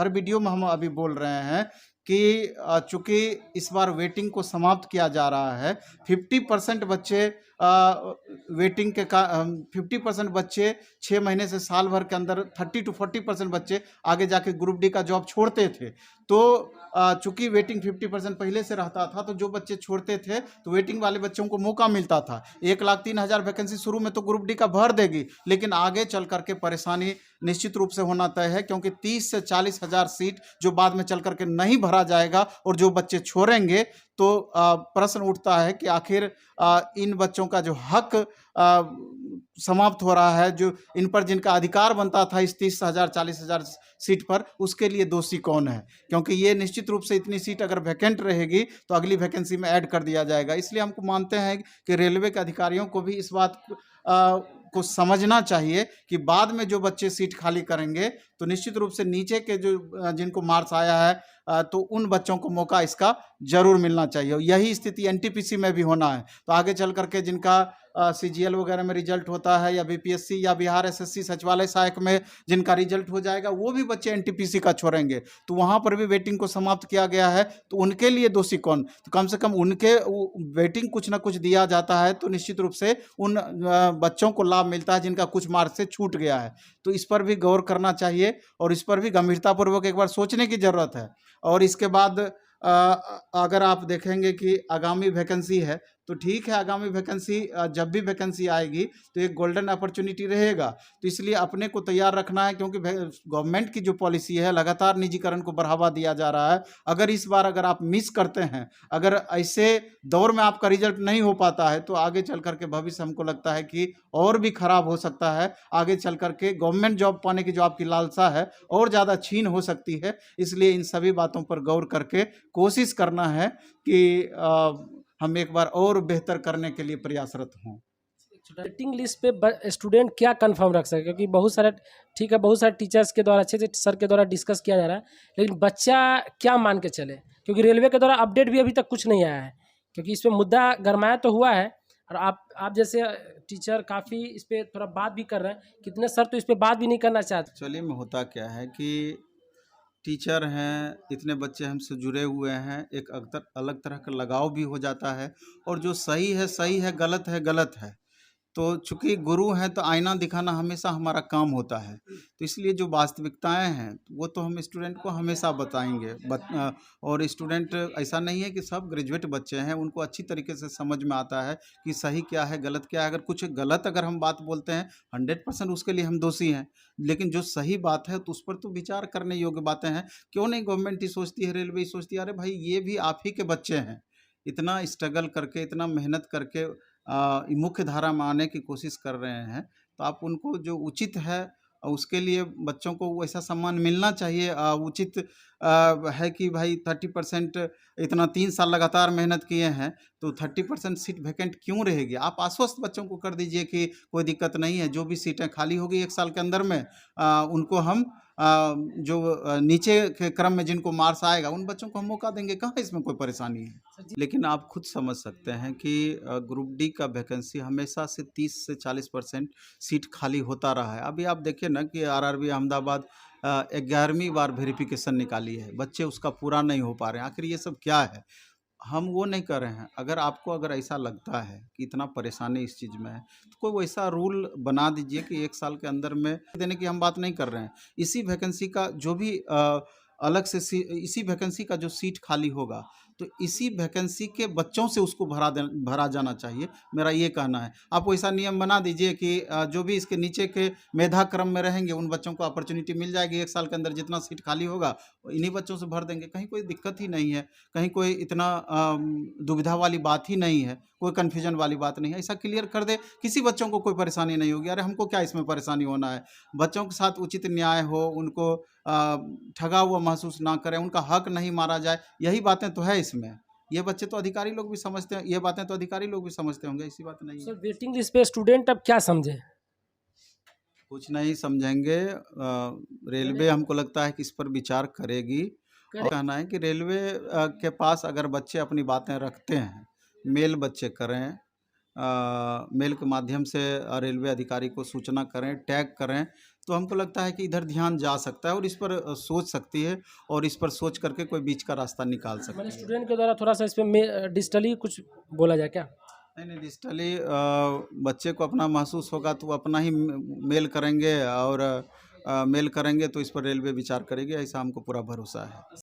हर video में हम अभी बोल रहे हैं कि चूँकि इस बार वेटिंग को समाप्त किया जा रहा है, 50% बच्चे वेटिंग के 50% बच्चे 6 महीने से साल भर के अंदर 30 to 40% बच्चे आगे जाके ग्रुप डी का जॉब छोड़ते थे। तो चूँकि वेटिंग 50% पहले से रहता था, तो जो बच्चे छोड़ते थे तो वेटिंग वाले बच्चों को मौका मिलता था। 1,03,000 वैकेंसी शुरू में तो ग्रुप डी का भर देगी, लेकिन आगे चल करके परेशानी निश्चित रूप से होना तय है, क्योंकि 30 से 40,000 सीट जो बाद में चल करके नहीं भरा जाएगा और जो बच्चे छोड़ेंगे, तो प्रश्न उठता है कि आखिर इन बच्चों का जो हक समाप्त हो रहा है, जो इन पर जिनका अधिकार बनता था इस 30,000 40,000 सीट पर, उसके लिए दोषी कौन है? क्योंकि ये निश्चित रूप से इतनी सीट अगर वैकेंट रहेगी तो अगली वैकेंसी में ऐड कर दिया जाएगा। इसलिए हमको मानते हैं कि रेलवे के अधिकारियों को भी इस बात को समझना चाहिए कि बाद में जो बच्चे सीट खाली करेंगे तो निश्चित रूप से नीचे के जो जिनको मार्क्स आया है तो उन बच्चों को मौका इसका जरूर मिलना चाहिए। यही स्थिति एनटीपीसी में भी होना है। तो आगे चल करके जिनका सीजीएल वगैरह में रिजल्ट होता है, या बीपीएससी या बिहार एसएससी सचिवालय सहायक में जिनका रिजल्ट हो जाएगा, वो भी बच्चे एनटीपीसी का छोड़ेंगे, तो वहां पर भी वेटिंग को समाप्त किया गया है। तो उनके लिए दोषी कौन? तो कम से कम उनके वेटिंग कुछ ना कुछ दिया जाता है, तो निश्चित रूप से उन बच्चों को लाभ मिलता है जिनका कुछ मार्क्स से छूट गया है। तो इस पर भी गौर करना चाहिए और इस पर भी गंभीरतापूर्वक एक बार सोचने की जरूरत है। और इसके बाद अगर आप देखेंगे कि आगामी वैकेंसी है, तो ठीक है, आगामी वैकेंसी जब भी वैकेंसी आएगी तो एक गोल्डन अपॉर्चुनिटी रहेगा। तो इसलिए अपने को तैयार रखना है, क्योंकि गवर्नमेंट की जो पॉलिसी है, लगातार निजीकरण को बढ़ावा दिया जा रहा है। अगर इस बार अगर आप मिस करते हैं, अगर ऐसे दौर में आपका रिजल्ट नहीं हो पाता है, तो आगे चल करके भविष्य हमको लगता है कि और भी खराब हो सकता है। आगे चल करके गवर्नमेंट जॉब पाने की जो आपकी लालसा है और ज़्यादा छीन हो सकती है। इसलिए इन सभी बातों पर गौर करके कोशिश करना है कि हम एक बार और बेहतर करने के लिए प्रयासरत हों। वेटिंग लिस्ट पे स्टूडेंट क्या कंफर्म रख सके? क्योंकि बहुत सारे, ठीक है, बहुत सारे टीचर्स के द्वारा, अच्छे से सर के द्वारा डिस्कस किया जा रहा है, लेकिन बच्चा क्या मान के चले? क्योंकि रेलवे के द्वारा अपडेट भी अभी तक कुछ नहीं आया है। क्योंकि इस पर मुद्दा गरमाया तो हुआ है, और आप जैसे टीचर काफ़ी इस पर थोड़ा बात भी कर रहे हैं, कितने सर तो इस पर बात भी नहीं करना चाहते। चलिए, में होता क्या है कि टीचर हैं, इतने बच्चे हमसे जुड़े हुए हैं, एक अलग तरह का लगाव भी हो जाता है, और जो सही है सही है, गलत है गलत है। तो चूंकि गुरु हैं तो आईना दिखाना हमेशा हमारा काम होता है। तो इसलिए जो वास्तविकताएं हैं वो तो हम स्टूडेंट को हमेशा बताएंगे। और स्टूडेंट ऐसा नहीं है कि सब ग्रेजुएट बच्चे हैं, उनको अच्छी तरीके से समझ में आता है कि सही क्या है गलत क्या है। अगर कुछ गलत अगर हम बात बोलते हैं, 100% उसके लिए हम दोषी हैं, लेकिन जो सही बात है तो उस पर तो विचार करने योग्य बातें हैं। क्यों नहीं गवर्नमेंट ही सोचती है, रेलवे ही सोचती है, अरे भाई ये भी आप ही के बच्चे हैं, इतना स्ट्रगल करके, इतना मेहनत करके मुख्य धारा में आने की कोशिश कर रहे हैं, तो आप उनको जो उचित है उसके लिए बच्चों को वैसा सम्मान मिलना चाहिए। उचित है कि भाई 30% इतना 3 साल लगातार मेहनत किए हैं, तो 30% सीट वैकेंट क्यों रहेगी? आप आश्वस्त बच्चों को कर दीजिए कि कोई दिक्कत नहीं है, जो भी सीटें खाली होगी 1 साल के अंदर में उनको हम जो नीचे के क्रम में जिनको मार्क्स आएगा उन बच्चों को हम मौका देंगे। कहाँ इसमें कोई परेशानी है? लेकिन आप खुद समझ सकते हैं कि ग्रुप डी का वैकेंसी हमेशा से 30 से 40% सीट खाली होता रहा है। अभी आप देखिए ना कि आरआरबी अहमदाबाद 11वीं बार वेरिफिकेशन निकाली है, बच्चे उसका पूरा नहीं हो पा रहे हैं। आखिर ये सब क्या है? हम वो नहीं कर रहे हैं। अगर ऐसा लगता है कि इतना परेशानी इस चीज़ में है, तो कोई वैसा रूल बना दीजिए कि 1 साल के अंदर में देने की हम बात नहीं कर रहे हैं। इसी वैकेंसी का जो भी अलग से इसी वैकेंसी का जो सीट खाली होगा, तो इसी वैकेंसी के बच्चों से उसको भरा जाना चाहिए, मेरा ये कहना है। आप वैसा नियम बना दीजिए कि जो भी इसके नीचे के मेधा क्रम में रहेंगे उन बच्चों को अपॉर्चुनिटी मिल जाएगी। 1 साल के अंदर जितना सीट खाली होगा इन्हीं बच्चों से भर देंगे। कहीं कोई दिक्कत ही नहीं है, कहीं कोई इतना दुविधा वाली बात ही नहीं है, कोई कन्फ्यूजन वाली बात नहीं है। ऐसा क्लियर कर दे, किसी बच्चों को कोई परेशानी नहीं होगी। अरे हमको क्या इसमें परेशानी होना है? बच्चों के साथ उचित न्याय हो, उनको ठगा हुआ महसूस ना करें, उनका हक नहीं मारा जाए, यही बातें तो है इसमें। ये बच्चे तो अधिकारी लोग भी समझते हैं, ये बातें तो अधिकारी लोग भी समझते होंगे, ऐसी बात नहीं है। सर, वेटिंग लिस्ट पे स्टूडेंट अब क्या समझे? कुछ नहीं समझेंगे। रेलवे हमको लगता है कि इस पर विचार करेगी। और कहना है कि रेलवे के पास अगर बच्चे अपनी बातें रखते हैं, मेल बच्चे करें, मेल के माध्यम से रेलवे अधिकारी को सूचना करें, टैग करें, तो हमको लगता है कि इधर ध्यान जा सकता है और इस पर सोच सकती है और इस पर सोच करके कोई बीच का रास्ता निकाल सकती मैंने है। स्टूडेंट के द्वारा थोड़ा सा इस पे डिजिटली कुछ बोला जाए क्या? नहीं डिजिटली बच्चे को अपना महसूस होगा तो वो अपना ही मेल करेंगे और मेल करेंगे तो इस पर रेलवे विचार करेगी, ऐसा हमको पूरा भरोसा है।